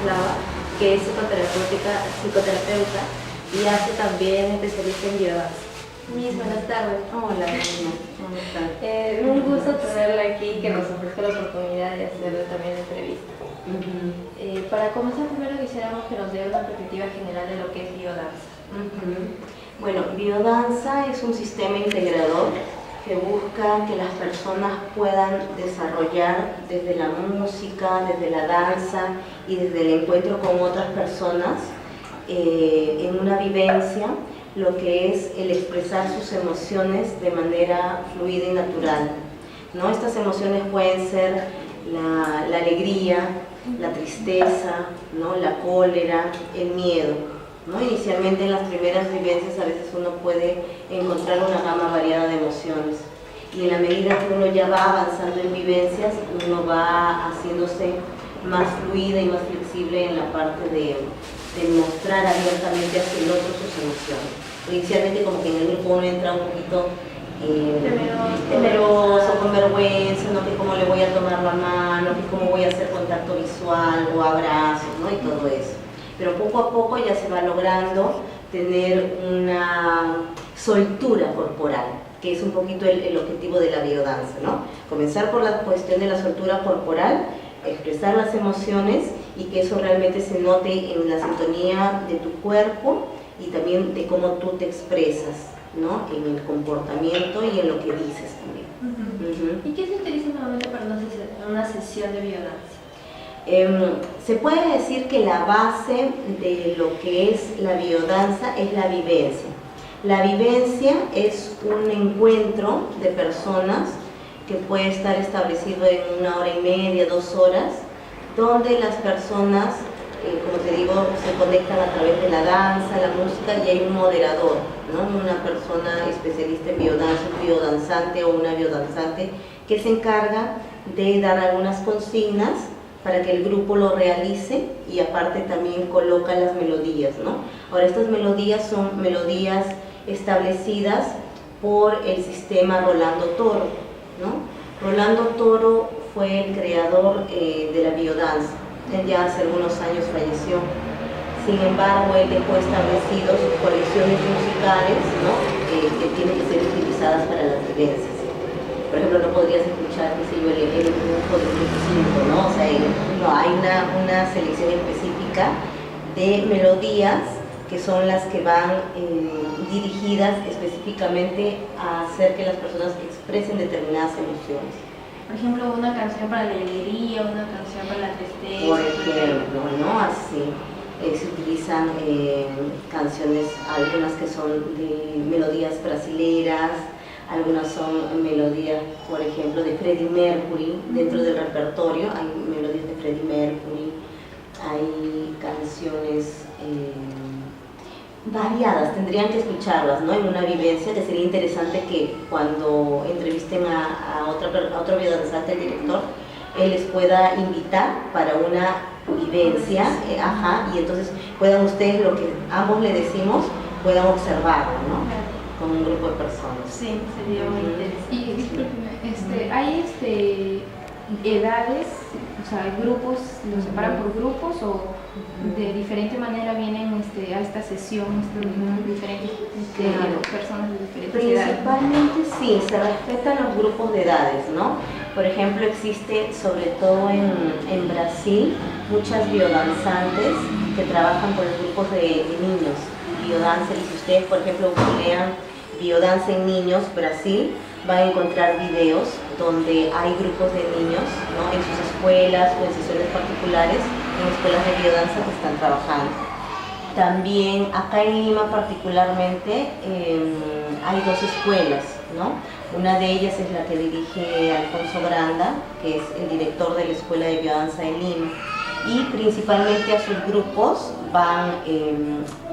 Miroslava, que es psicoterapeuta y hace también especialista en biodanza. Miss, buenas tardes. Hola, ¿cómo están? Un gusto tenerla aquí, que nos ofrezca la oportunidad de hacerle también la entrevista. Para comenzar, primero quisiéramos que nos dé una perspectiva general de lo que es biodanza. Bueno, biodanza es un sistema integrador que busca que las personas puedan desarrollar desde la música, desde la danza y desde el encuentro con otras personas en una vivencia lo que es el expresar sus emociones de manera fluida y natural, ¿no? Estas emociones pueden ser la alegría, la tristeza, ¿no? La cólera, el miedo, ¿no? Inicialmente en las primeras vivencias a veces uno puede encontrar una gama variada de emociones y en la medida que uno ya va avanzando en vivencias, uno va haciéndose más fluida y más flexible en la parte de mostrar abiertamente hacia el otro sus emociones. Inicialmente como que en el grupo uno entra un poquito temeroso, con vergüenza, ¿no? Que cómo le voy a tomar la mano, que cómo voy a hacer contacto visual o abrazos, ¿no? Y todo eso. Pero poco a poco ya se va logrando tener una soltura corporal, que es un poquito el objetivo de la biodanza, ¿no? Comenzar por la cuestión de la soltura corporal, expresar las emociones y que eso realmente se note en la sintonía de tu cuerpo y también de cómo tú te expresas, ¿no? En el comportamiento y en lo que dices también. ¿Y qué se utiliza normalmente para una sesión de biodanza? Se puede decir que la base de lo que es la biodanza es la vivencia. La vivencia es un encuentro de personas que puede estar establecido en 1 hora y media, 2 horas, donde las personas, como te digo, se conectan a través de la danza, la música y hay un moderador, ¿no? Una persona especialista en biodanza, un biodanzante o una biodanzante que se encarga de dar algunas consignas para que el grupo lo realice y aparte también coloca las melodías, ¿no? Ahora, estas melodías son melodías establecidas por el sistema Rolando Toro, ¿no? Rolando Toro fue el creador de la biodanza. Él ya hace algunos años falleció. Sin embargo, él dejó establecidos sus colecciones musicales, ¿no? Que tienen que ser utilizadas para las vivencias. Por ejemplo, no podrías escuchar, qué sé yo, el grupo de 5, ¿no? O sea, no, hay una selección específica de melodías que son las que van dirigidas específicamente a hacer que las personas expresen determinadas emociones. Por ejemplo, una canción para la alegría, una canción para la tristeza. Por ejemplo, ¿no? Así se utilizan canciones, algunas que son de melodías brasileras, algunas son melodías, por ejemplo, de Freddie Mercury. Dentro del repertorio hay melodías de Freddie Mercury, hay canciones variadas, tendrían que escucharlas, ¿no? En una vivencia, que sería interesante que cuando entrevisten a otro biodanzante, el director, él les pueda invitar para una vivencia, y entonces puedan ustedes, lo que ambos le decimos, puedan observarlo, ¿no? Con un grupo de personas. Sí, sería muy interesante. Y discúlpeme, ¿hay edades, o sea, grupos, los separan por grupos o de diferente manera vienen a esta sesión diferentes personas de diferentes edades? Principalmente sí, se respetan los grupos de edades, ¿no? Por ejemplo, existe, sobre todo en Brasil, muchas biodanzantes que trabajan con los grupos de niños. Biodanza, y si ustedes, por ejemplo, googlean biodanza en niños, Brasil, van a encontrar videos donde hay grupos de niños, ¿no? En sus escuelas o en sesiones particulares, en escuelas de biodanza que están trabajando. También acá en Lima particularmente hay 2 escuelas, ¿no? Una de ellas es la que dirige Alfonso Granda, que es el director de la Escuela de Biodanza de Lima. Y principalmente a sus grupos van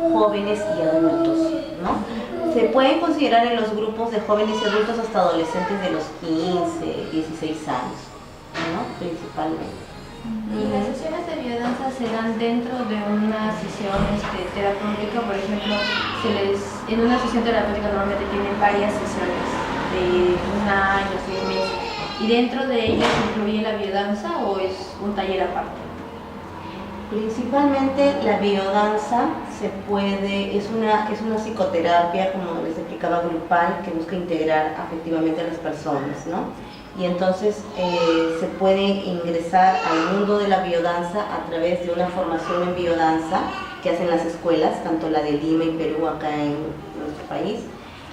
jóvenes y adultos, ¿no? Se pueden considerar en los grupos de jóvenes y adultos hasta adolescentes de los 15, 16 años, ¿no? Principalmente. ¿Y las sesiones de biodanza se dan dentro de una sesión terapéutica? Por ejemplo, en una sesión terapéutica normalmente tienen varias sesiones de 1 año, 6 meses. ¿Y dentro de ellas incluye la biodanza o es un taller aparte? Principalmente la biodanza es una psicoterapia, como les explicaba, grupal, que busca integrar afectivamente a las personas, ¿no? Y entonces se puede ingresar al mundo de la biodanza a través de una formación en biodanza que hacen las escuelas, tanto la de Lima y Perú acá en nuestro país,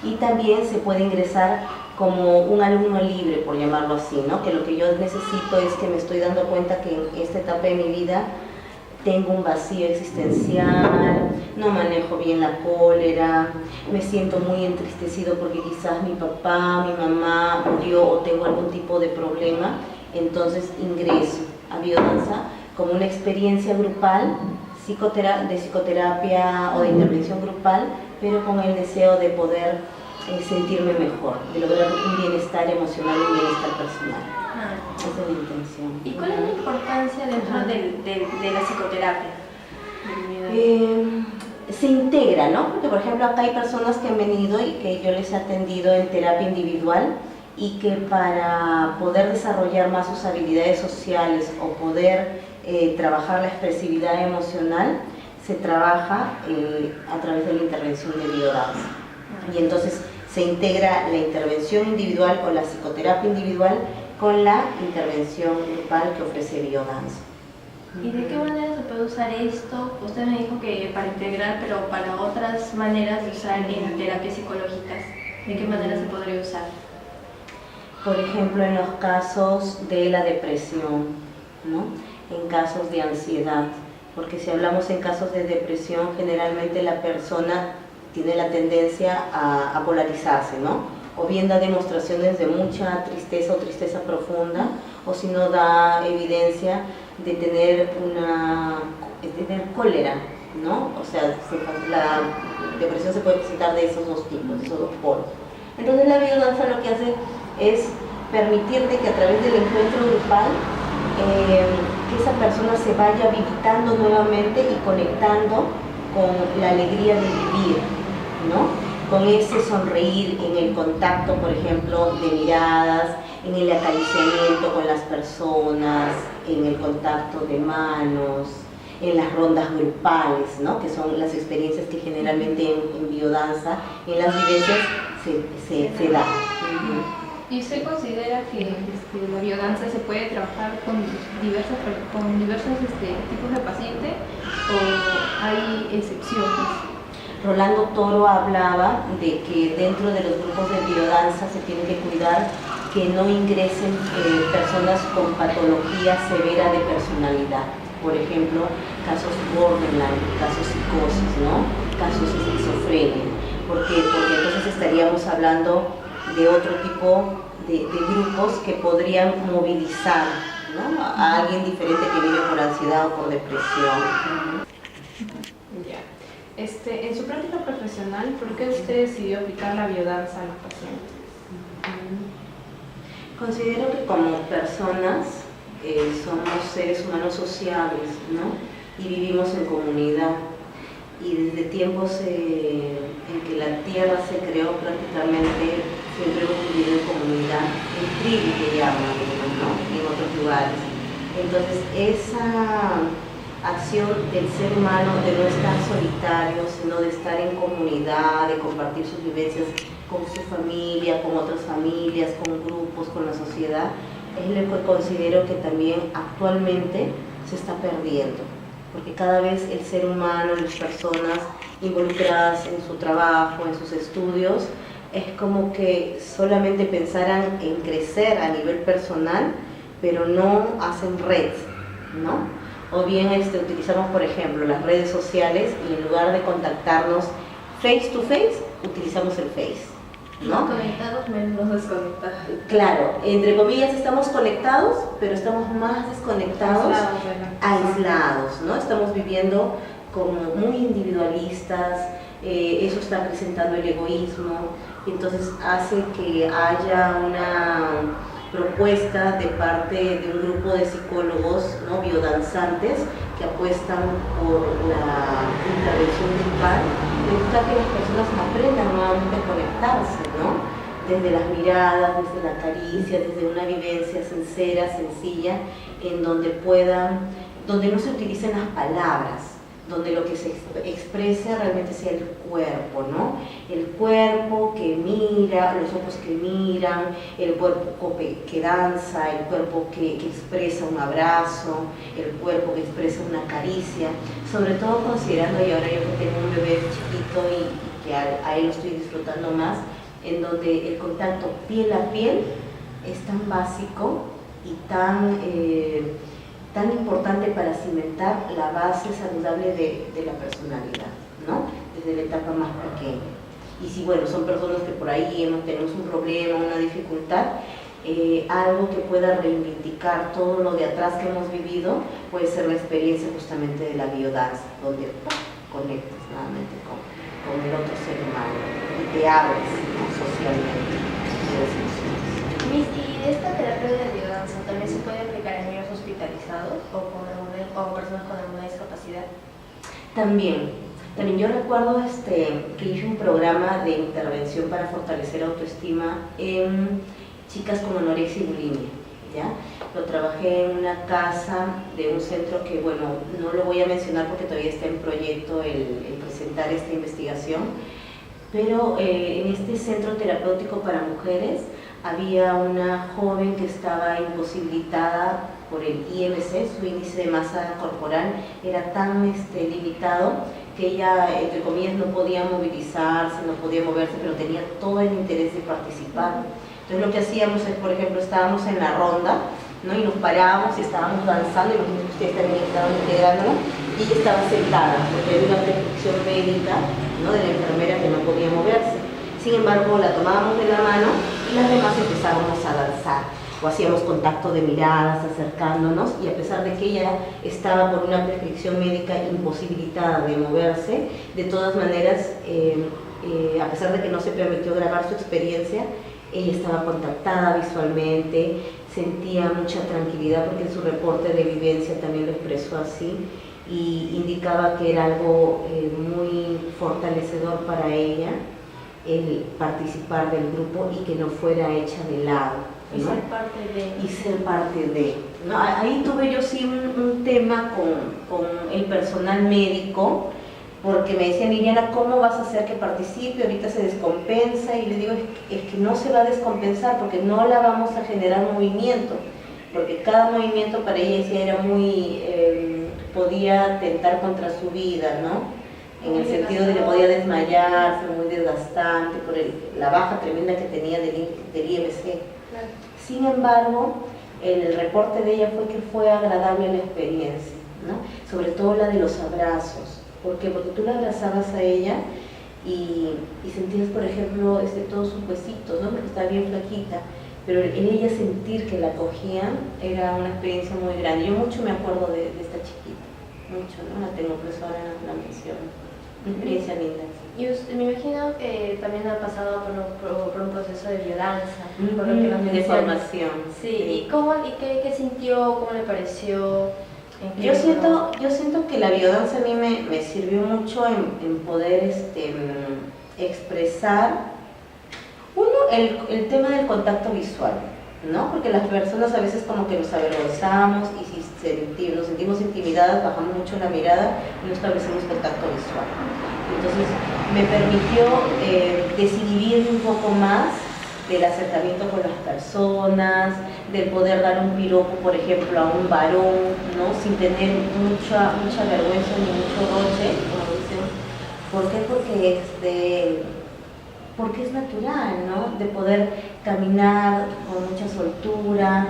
y también se puede ingresar como un alumno libre, por llamarlo así, ¿no? Que lo que yo necesito es que me estoy dando cuenta que en esta etapa de mi vida tengo un vacío existencial, no manejo bien la cólera, me siento muy entristecido porque quizás mi papá, mi mamá murió o tengo algún tipo de problema, entonces ingreso a biodanza como una experiencia grupal, de psicoterapia o de intervención grupal, pero con el deseo de poder sentirme mejor, de lograr un bienestar emocional y un bienestar personal. Esa es la intención. ¿Y cuál es la importancia dentro de la psicoterapia? Se integra, ¿no? Porque, por ejemplo, acá hay personas que han venido y que yo les he atendido en terapia individual y que para poder desarrollar más sus habilidades sociales o poder trabajar la expresividad emocional, se trabaja a través de la intervención de biodanza. Y entonces se integra la intervención individual o la psicoterapia individual con la intervención grupal que ofrece biodanza. ¿Y de qué manera se puede usar esto? Usted me dijo que para integrar, pero para otras maneras de usar en terapias psicológicas, ¿de qué manera se podría usar? Por ejemplo, en los casos de la depresión, ¿no? En casos de ansiedad, porque si hablamos en casos de depresión, generalmente la persona tiene la tendencia a polarizarse, ¿no? O bien da demostraciones de mucha tristeza o tristeza profunda, o si no da evidencia de tener cólera, ¿no? O sea, la depresión se puede presentar de esos dos tipos, de esos dos polos. Entonces la biodanza lo que hace es permitirte que a través del encuentro grupal que esa persona se vaya habilitando nuevamente y conectando con la alegría de vivir, ¿no? Con ese sonreír en el contacto, por ejemplo, de miradas, en el acariciamiento con las personas, en el contacto de manos, en las rondas grupales, ¿no? Que son las experiencias que generalmente en biodanza, en las vivencias, se da. ¿Y usted considera que la biodanza se puede trabajar con diversos tipos de pacientes o hay excepciones? Rolando Toro hablaba de que dentro de los grupos de biodanza se tiene que cuidar que no ingresen personas con patología severa de personalidad. Por ejemplo, casos borderline, casos psicosis, ¿no? Casos de esquizofrenia. ¿Por qué? Porque entonces estaríamos hablando de otro tipo de grupos que podrían movilizar, ¿no? A alguien diferente que vive por ansiedad o por depresión. Ya. En su práctica profesional, ¿por qué usted decidió aplicar la biodanza a los pacientes? Considero que como personas somos seres humanos sociables, ¿no? Y vivimos en comunidad. Y desde tiempos en que la tierra se creó prácticamente, siempre hemos vivido en comunidad, en tribu que llaman, ¿no? En otros lugares. Entonces esa acción del ser humano de no estar solitario, sino de estar en comunidad, de compartir sus vivencias con su familia, con otras familias, con grupos, con la sociedad, es lo que considero que también actualmente se está perdiendo, porque cada vez el ser humano, las personas involucradas en su trabajo, en sus estudios, es como que solamente pensaran en crecer a nivel personal, pero no hacen red, ¿no? O bien utilizamos, por ejemplo, las redes sociales y en lugar de contactarnos face to face, utilizamos el face, ¿no? Conectados menos desconectados. Claro, entre comillas estamos conectados, pero estamos más desconectados, aislados, ¿no? Estamos viviendo como muy individualistas, eso está presentando el egoísmo, y entonces hace que haya una propuesta de parte de un grupo de psicólogos, ¿no? Biodanzantes que apuestan por la intervención grupal, que busca que las personas aprendan nuevamente a conectarse, ¿no? Desde las miradas, desde la caricia, desde una vivencia sincera, sencilla, en donde puedan donde no se utilicen las palabras, donde lo que se expresa realmente sea el cuerpo, ¿no? El cuerpo que mira, los ojos que miran, el cuerpo que danza, el cuerpo que expresa un abrazo, el cuerpo que expresa una caricia, sobre todo considerando, y ahora yo que tengo un bebé chiquito y que a él lo estoy disfrutando más, en donde el contacto piel a piel es tan básico y tan importante para cimentar la base saludable de la personalidad, ¿no? Desde la etapa más pequeña. Y si, bueno, son personas que por ahí tenemos un problema, una dificultad, algo que pueda reivindicar todo lo de atrás que hemos vivido, puede ser la experiencia justamente de la biodanza, donde conectas nuevamente con el otro ser humano y te abres, ¿no? Socialmente. Miss, ¿y esta terapia de biodanza también se puede aplicar en niños hospitalizados o personas con alguna discapacidad? También yo recuerdo que hice un programa de intervención para fortalecer autoestima en chicas con anorexia y bulimia, ¿ya? Lo trabajé en una casa de un centro que, bueno, no lo voy a mencionar porque todavía está en proyecto el presentar esta investigación, pero en este centro terapéutico para mujeres había una joven que estaba imposibilitada por el IMC, su índice de masa corporal era tan limitado que ella, entre comillas, no podía movilizarse, no podía moverse, pero tenía todo el interés de participar. Entonces lo que hacíamos es, por ejemplo, estábamos en la ronda, ¿no? Y nos parábamos y estábamos danzando, y ustedes también estaban integrándonos, y ella estaba sentada, porque había una prescripción médica, ¿no? De la enfermera que no podía moverse. Sin embargo, la tomábamos de la mano y las demás empezábamos a danzar, o hacíamos contacto de miradas, acercándonos, y a pesar de que ella estaba por una prescripción médica imposibilitada de moverse, de todas maneras, a pesar de que no se permitió grabar su experiencia, ella estaba contactada visualmente, sentía mucha tranquilidad porque en su reporte de vivencia también lo expresó así, y indicaba que era algo muy fortalecedor para ella el participar del grupo y que no fuera hecha de lado, ¿no? Y ser parte de. Y ser parte de, ¿no? Ahí tuve yo sí un tema con el personal médico, porque me decían, Liliana, ¿cómo vas a hacer que participe? Ahorita se descompensa, y le digo, es que no se va a descompensar porque no la vamos a generar movimiento, porque cada movimiento para ella decía era muy, podía atentar contra su vida, ¿no? En el sentido de que podía desmayarse, muy desgastante, por la baja tremenda que tenía del IMC. Claro. Sin embargo, el reporte de ella fue que fue agradable la experiencia, ¿no? Sobre todo la de los abrazos. ¿Por qué? Porque tú la abrazabas a ella y sentías, por ejemplo, todos sus huesitos, ¿no? Porque estaba bien flaquita, pero en ella sentir que la cogían era una experiencia muy grande. Yo mucho me acuerdo de esta chiquita, mucho, ¿no? La tengo, por eso ahora la menciono. Una experiencia linda. Y usted, me imagino que también ha pasado por un proceso de biodanza, por lo que nos de menciona. formación. Sí, ¿y qué sintió? ¿Cómo le pareció? Yo siento que la biodanza a mí me sirvió mucho en poder expresar, uno, el tema del contacto visual, ¿no? Porque las personas a veces como que nos avergonzamos y si nos sentimos intimidadas, bajamos mucho la mirada y no establecemos contacto visual. Entonces me permitió desinhibirme un poco más del acercamiento con las personas, del poder dar un piropo, por ejemplo, a un varón, ¿no? Sin tener mucha vergüenza ni mucho roce, como dicen. ¿Por qué? Porque es natural, ¿no? De poder caminar con mucha soltura,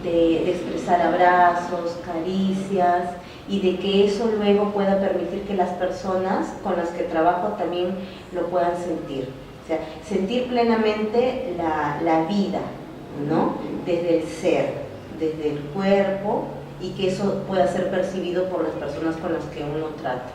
de expresar abrazos, caricias, y de que eso luego pueda permitir que las personas con las que trabajo también lo puedan sentir. O sea, sentir plenamente la vida, ¿no? Desde el ser, desde el cuerpo, y que eso pueda ser percibido por las personas con las que uno trata.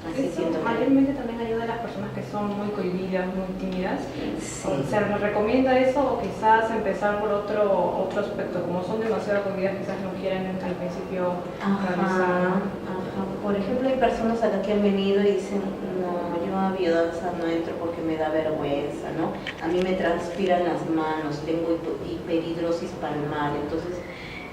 Así Esto siento que... mayormente también ayuda a las personas que son muy cohibidas, muy tímidas. Sí. ¿Se les recomienda eso o quizás empezar por otro aspecto? Como son demasiado cohibidas, quizás no quieren al principio realizar. Por ejemplo, hay personas a las que han venido y dicen, no, yo a biodanza no entro porque me da vergüenza, ¿no? A mí me transpiran las manos, tengo hiperhidrosis palmar, entonces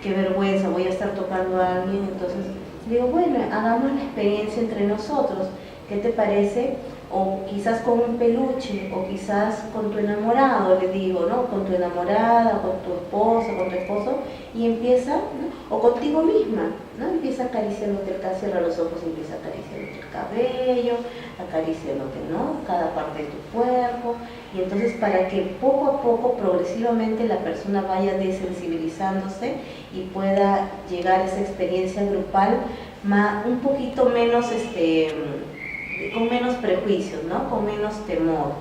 qué vergüenza, voy a estar tocando a alguien. Entonces digo, bueno, hagamos la experiencia entre nosotros, ¿qué te parece? O quizás con un peluche, o quizás con tu enamorado, le digo, ¿no? Con tu enamorada, con tu esposa, con tu esposo, y empieza, ¿no? O contigo misma, ¿no? Empieza acariciándote, cierra los ojos, empieza acariciándote el cabello, acariciándote, ¿no? Cada parte de tu cuerpo, y entonces para que poco a poco, progresivamente, la persona vaya desensibilizándose y pueda llegar a esa experiencia grupal un poquito menos, con menos prejuicios, ¿no? Con menos temor,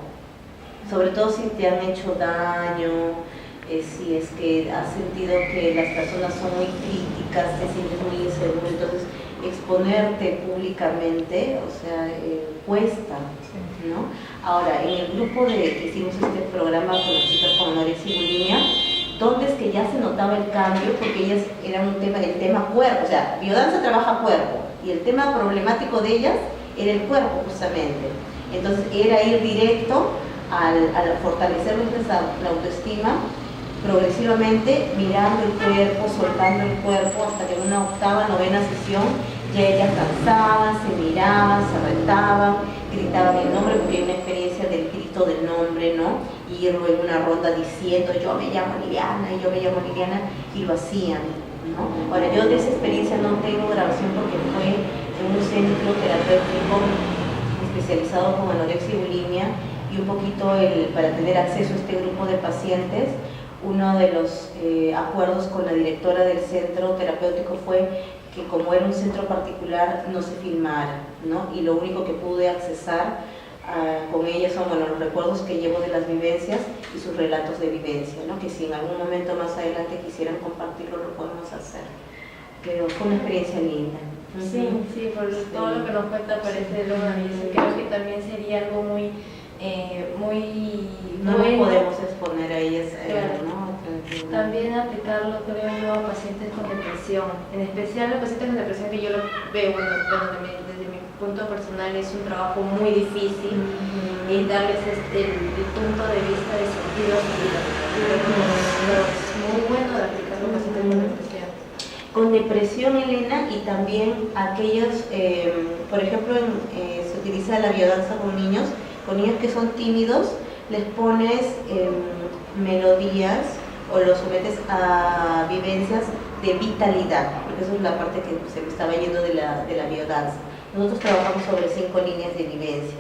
sobre todo si te han hecho daño, si es que has sentido que las personas son muy críticas, te sientes muy inseguro, entonces exponerte públicamente, o sea, cuesta, ¿no? Ahora, en el grupo que hicimos este programa con las chicas con anorexia y bulimia, ¿dónde es que ya se notaba el cambio? Porque ellas eran el tema cuerpo, o sea, biodanza trabaja cuerpo, y el tema problemático de ellas era el cuerpo justamente. Entonces era ir directo al fortalecer la autoestima, progresivamente mirando el cuerpo, soltando el cuerpo, hasta que en una octava, novena sesión ya ellas danzaban, se miraban, se retaban, gritaban el nombre, porque hay una experiencia del grito del nombre, ¿no? Y irlo en una ronda diciendo, yo me llamo Liliana, y yo me llamo Liliana, y lo hacían, ¿no? Ahora, yo de esa experiencia no tengo grabación porque fue en un centro terapéutico especializado con anorexia y bulimia, y un poquito para tener acceso a este grupo de pacientes, uno de los acuerdos con la directora del centro terapéutico fue que como era un centro particular no se filmara, ¿no? Y lo único que pude accesar con ella son, bueno, los recuerdos que llevo de las vivencias y sus relatos de vivencia, ¿no? Que si en algún momento más adelante quisieran compartirlo, lo podemos hacer. Pero fue una experiencia linda. Sí, sí, por todo lo que nos cuenta parece Luna, y creo que también sería algo muy no bueno. podemos exponer a ellas, Claro. ¿no? También aplicarlo, creo yo, a pacientes con depresión. En especial los pacientes con depresión, que yo lo veo, bueno, desde mi punto personal es un trabajo muy difícil, y darles el punto de vista de sentido a su vida. Es muy bueno de aplicarlo a pacientes con depresión. Con depresión, Elena, y también aquellos, por ejemplo, se utiliza la biodanza con niños que son tímidos, les pones melodías o los sometes a vivencias de vitalidad, porque eso es la parte que se me estaba yendo de la biodanza. Nosotros trabajamos sobre 5 líneas de vivencia,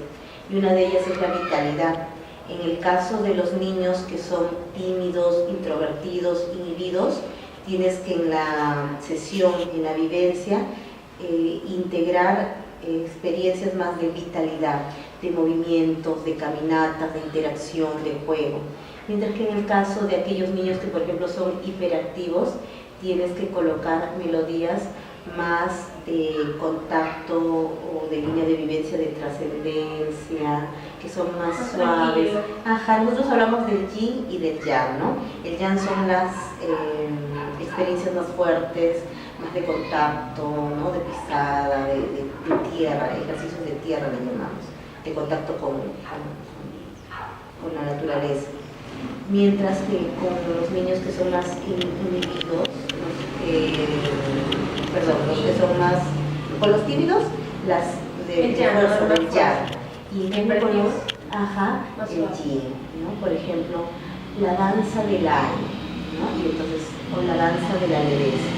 y una de ellas es la vitalidad. En el caso de los niños que son tímidos, introvertidos, inhibidos, tienes que en la sesión, en la vivencia, integrar experiencias más de vitalidad, de movimientos, de caminatas, de interacción, de juego. Mientras que en el caso de aquellos niños que, por ejemplo, son hiperactivos, tienes que colocar melodías más de contacto o de línea de vivencia de trascendencia, que son más suaves. Ajá, nosotros hablamos del yin y del yang, ¿no? El yang son las experiencias más fuertes, más de contacto, ¿no? De pisada, de tierra, ejercicios de tierra le llamamos, de contacto con la naturaleza. Mientras que con los niños que son más inhibidos, los que son más, con los tímidos, las de fuerza del yang. Y con los, el yin, ¿no? Por ejemplo, la danza del aire, ¿no? Y entonces, o la danza de la leveza.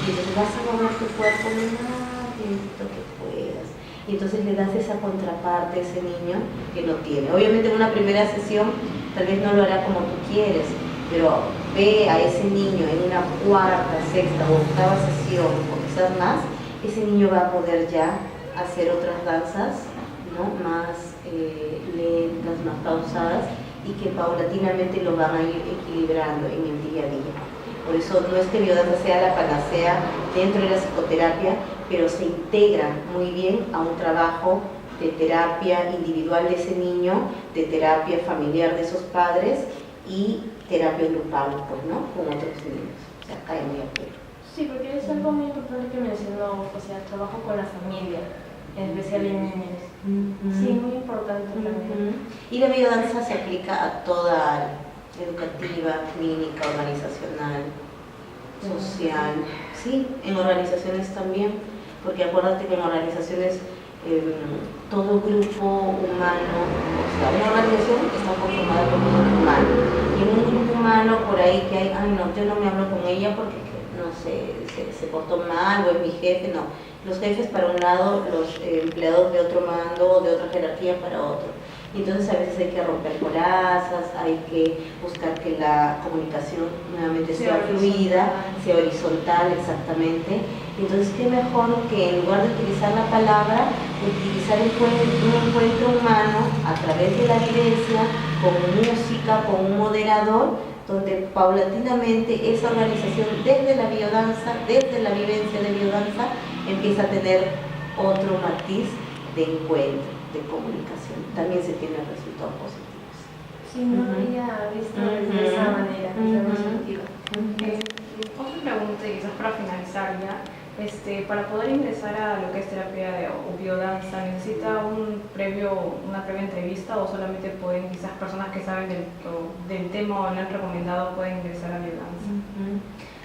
Y entonces vas a mover tu cuerpo lo más lento que puedas. Y entonces le das esa contraparte a ese niño que no tiene. Obviamente en una primera sesión tal vez no lo hará como tú quieres, pero ve a ese niño en una cuarta, sexta o octava sesión, o quizás más, ese niño va a poder ya hacer otras danzas, ¿no? Más lentas, más pausadas, y que paulatinamente lo van a ir equilibrando en el día a día. Por eso no es que biodanza sea la panacea dentro de la psicoterapia, pero se integra muy bien a un trabajo de terapia individual de ese niño, de terapia familiar de esos padres y terapia grupal, pues, ¿no? Con otros niños. O sea, cae muy a pelo. Sí, porque es algo muy importante que mencionó, o sea, trabajo con la familia, en especial en niños. Sí, muy importante también. Y la biodanza se aplica a toda área, educativa, clínica, organizacional. social, sí, en organizaciones también, porque acuérdate que en organizaciones todo grupo humano, o sea, una organización está conformada por un grupo humano, y en un grupo humano por ahí que hay, ay no, yo no me hablo con ella porque no sé, se portó mal o es mi jefe, no, los jefes para un lado, los empleados de otro mando, de otra jerarquía para otro. Y entonces a veces hay que romper corazas, hay que buscar que la comunicación nuevamente sea fluida, sea horizontal exactamente. Entonces qué mejor que en lugar de utilizar la palabra, utilizar un encuentro humano a través de la vivencia, con música, con un moderador, donde paulatinamente esa organización desde la biodanza, desde la vivencia de biodanza, empieza a tener otro matiz de encuentro, de comunicación. También se tienen resultados positivos. Sí, no había visto de esa manera, de esa perspectiva. Otra pregunta, quizás para finalizar ya, para poder ingresar a lo que es terapia o biodanza, ¿necesita una previa entrevista o solamente pueden, quizás personas que saben del tema o le han recomendado pueden ingresar a biodanza?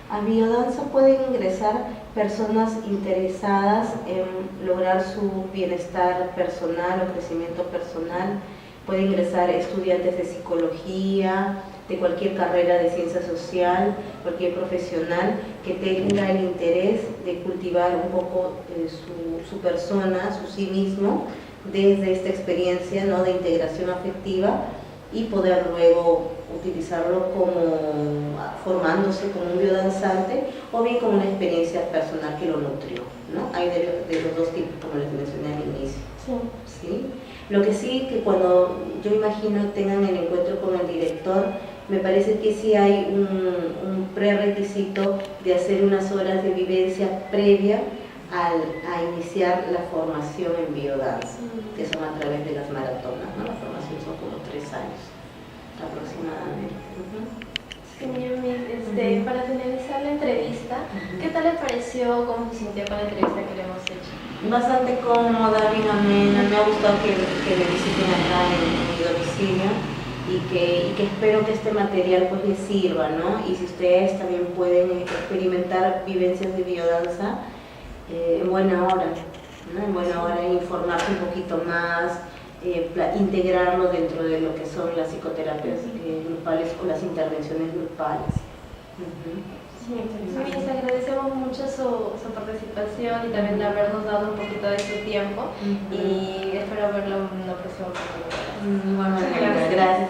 A biodanza pueden ingresar personas interesadas en lograr su bienestar personal o crecimiento personal. Pueden ingresar estudiantes de psicología, de cualquier carrera de ciencia social, cualquier profesional que tenga el interés de cultivar un poco su persona, su sí mismo, desde esta experiencia, ¿no?, de integración afectiva, y poder luego utilizarlo como formándose como un biodanzante o bien como una experiencia personal que lo nutrió, ¿no? Hay de los dos tipos, como les mencioné al inicio. ¿Sí? Lo que sí, que cuando yo imagino tengan el encuentro con el director, me parece que sí hay un prerequisito de hacer unas horas de vivencia previa a iniciar la formación en biodanza, que son a través de las maratonas, ¿no? La formación son como 3 años aproximadamente. Sí, Yumi, para finalizar la entrevista, ¿qué tal le pareció, cómo se sintió con la entrevista que le hemos hecho? Bastante cómoda, bien amena, me ha gustado que me visiten acá en mi domicilio y que espero que este material pues les sirva, ¿no? Y si ustedes también pueden experimentar vivencias de biodanza, en buena hora, ¿no? En buena hora informarse un poquito más, integrarlo dentro de lo que son las psicoterapias grupales o las intervenciones grupales. Sí, les agradecemos mucho su participación y también de habernos dado un poquito de su tiempo y espero verlo en la próxima oportunidad. Bueno, gracias.